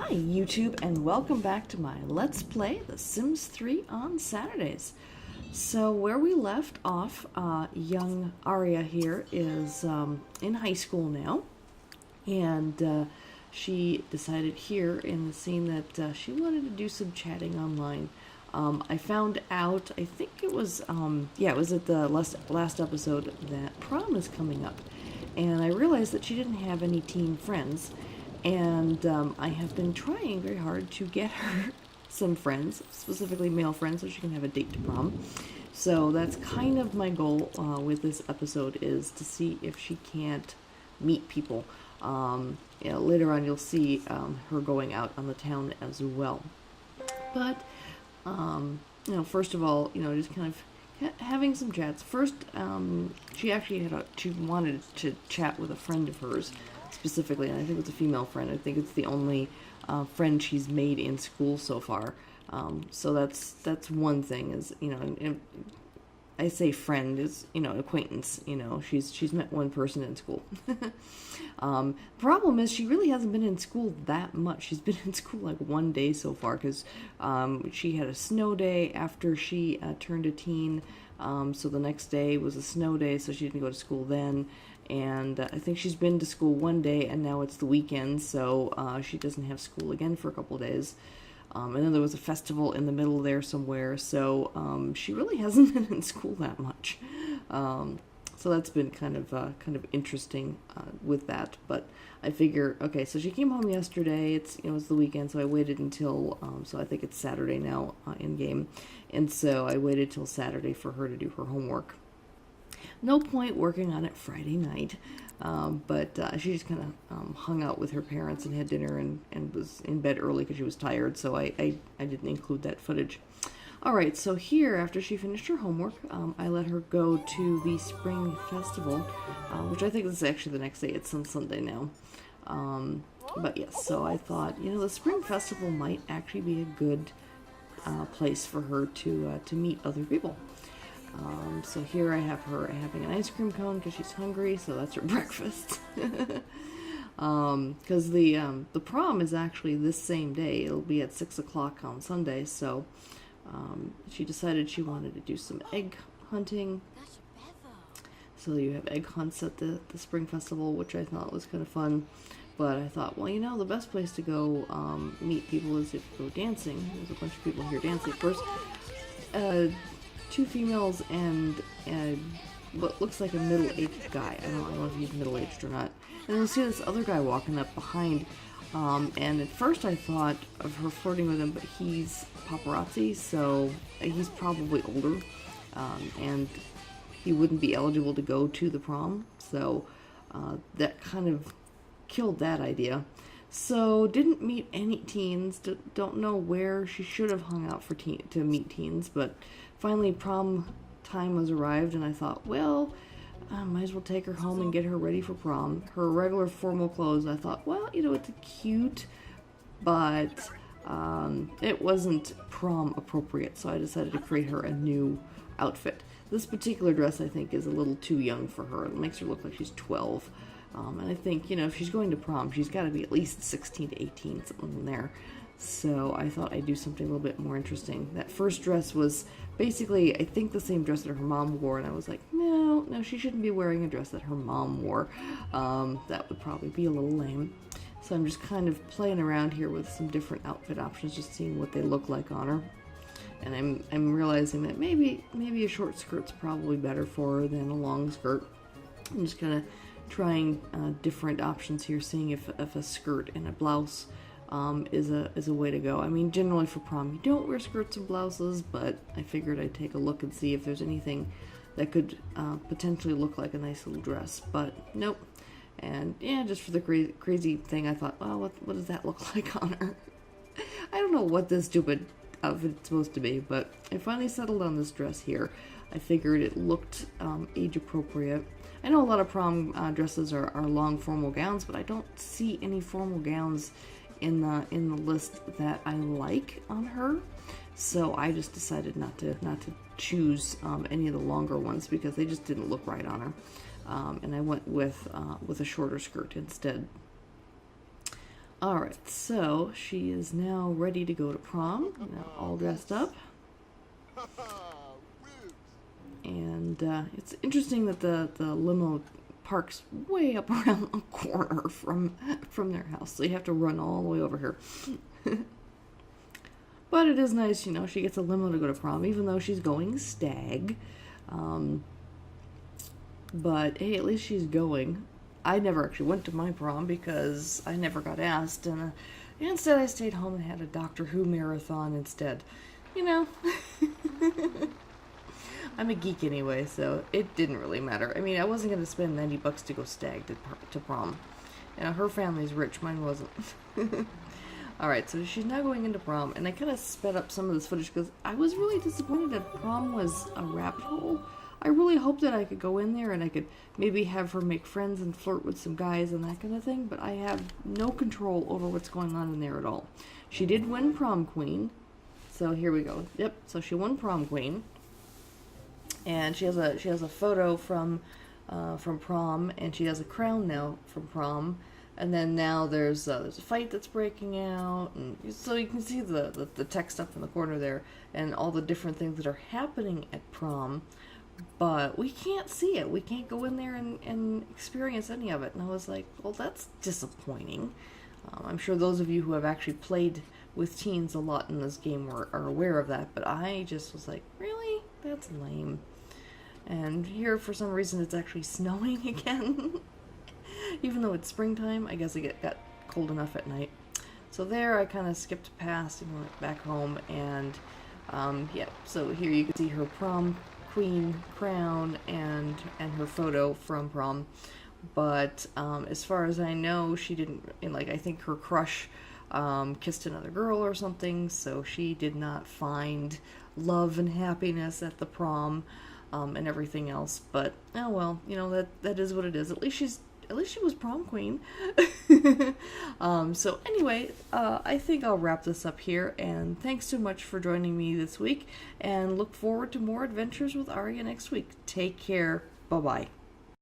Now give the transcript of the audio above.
Hi YouTube, and welcome back to my Let's Play The Sims 3 on Saturdays. So where we left off, young Aria here is in high school now, and she decided here in the scene that she wanted to do some chatting online. I found out, I think it was, it was at the last episode that prom is coming up, and I realized that she didn't have any teen friends. And I have been trying very hard to get her some friends, specifically male friends, so she can have a date to prom. So that's kind of my goal with this episode, is to see if she can't meet people. Later on you'll see her going out on the town as well. But, first of all, just kind of having some chats. First, she wanted to chat with a friend of hers, specifically, and I think it's a female friend. I think it's the only friend she's made in school so far. So that's one thing, is, and I say friend is, acquaintance. She's met one person in school. Problem is, she really hasn't been in school that much. She's been in school like one day so far, because she had a snow day after she turned a teen. So the next day was a snow day, so she didn't go to school then. And I think she's been to school one day, and now it's the weekend, so she doesn't have school again for a couple days. And then there was a festival in the middle there somewhere, so she really hasn't been in school that much. So that's been kind of interesting with that. But I figure, okay, so she came home yesterday. It's the weekend, so I waited until so I think it's Saturday now in game, and so I waited till Saturday for her to do her homework. No point working on it Friday night, but she just kind of hung out with her parents and had dinner and was in bed early because she was tired, so I didn't include that footage. Alright, so here, after she finished her homework, I let her go to the spring festival, which I think is actually the next day. It's on Sunday now. But yes, so I thought, the spring festival might actually be a good place for her to meet other people. So here I have her having an ice cream cone because she's hungry, so that's her breakfast. Because the prom is actually this same day. It'll be at 6 o'clock on Sunday, so she decided she wanted to do some egg hunting. So you have egg hunts at the spring festival, which I thought was kind of fun. But I thought, well, the best place to go meet people is if you go dancing. There's a bunch of people here dancing. First, two females and what looks like a middle-aged guy. I don't know if he's middle-aged or not. And you'll see this other guy walking up behind. And at first I thought of her flirting with him, but he's paparazzi, so he's probably older. And he wouldn't be eligible to go to the prom. So that kind of killed that idea. So didn't meet any teens. Don't know where she should have hung out for to meet teens, but finally prom time was arrived, and I thought, well, I might as well take her home and get her ready for prom. Her regular formal clothes, I thought, well, it's cute, but it wasn't prom appropriate, so I decided to create her a new outfit. This particular dress, I think, is a little too young for her. It makes her look like she's 12. And I think, if she's going to prom, she's got to be at least 16 to 18, something in there. So I thought I'd do something a little bit more interesting. That first dress was basically, I think, the same dress that her mom wore, and I was like, no, she shouldn't be wearing a dress that her mom wore. That would probably be a little lame. So I'm just kind of playing around here with some different outfit options, just seeing what they look like on her. And I'm realizing that maybe a short skirt's probably better for her than a long skirt. I'm just kind of trying different options here, seeing if a skirt and a blouse is a way to go. I mean, generally for prom you don't wear skirts and blouses, but I figured I'd take a look and see if there's anything that could potentially look like a nice little dress, but nope. And yeah, just for the crazy thing, I thought, well, what does that look like on her? I don't know what this stupid outfit's supposed to be, but I finally settled on this dress here. I figured it looked age appropriate. I know a lot of prom dresses are long formal gowns, but I don't see any formal gowns in the list that I like on her. So I just decided not to choose any of the longer ones because they just didn't look right on her. And I went with a shorter skirt instead. Alright, so she is now ready to go to prom, all dressed up. And it's interesting that the limo parks way up around the corner from their house, so you have to run all the way over here. But it is nice, she gets a limo to go to prom, even though she's going stag. But hey, at least she's going. I never actually went to my prom because I never got asked, and instead I stayed home and had a Doctor Who marathon instead. I'm a geek anyway, so it didn't really matter. I mean, I wasn't going to spend $90 to go stag to prom. Her family's rich, mine wasn't. Alright, so she's now going into prom, and I kind of sped up some of this footage because I was really disappointed that prom was a rabbit hole. I really hoped that I could go in there and I could maybe have her make friends and flirt with some guys and that kind of thing, but I have no control over what's going on in there at all. She did win prom queen, so here we go. Yep, so she won prom queen, and she has a photo from prom, and she has a crown now from prom. And then now there's a fight that's breaking out, and so you can see the text up in the corner there, and all the different things that are happening at prom. But we can't see it. We can't go in there and experience any of it. And I was like, well, that's disappointing. I'm sure those of you who have actually played with teens a lot in this game are aware of that. But I just was like, really? That's lame. And here, for some reason, it's actually snowing again. Even though it's springtime, I guess it got cold enough at night. So there, I kind of skipped past and went back home. And, yeah, so here you can see her prom queen crown and her photo from prom, but as far as I know, she didn't, I think her crush kissed another girl or something, so she did not find love and happiness at the prom, and everything else. But oh well, that is what it is. At least she was prom queen. So anyway, I think I'll wrap this up here, and thanks so much for joining me this week, and look forward to more adventures with Aria next week. Take care. Bye-bye.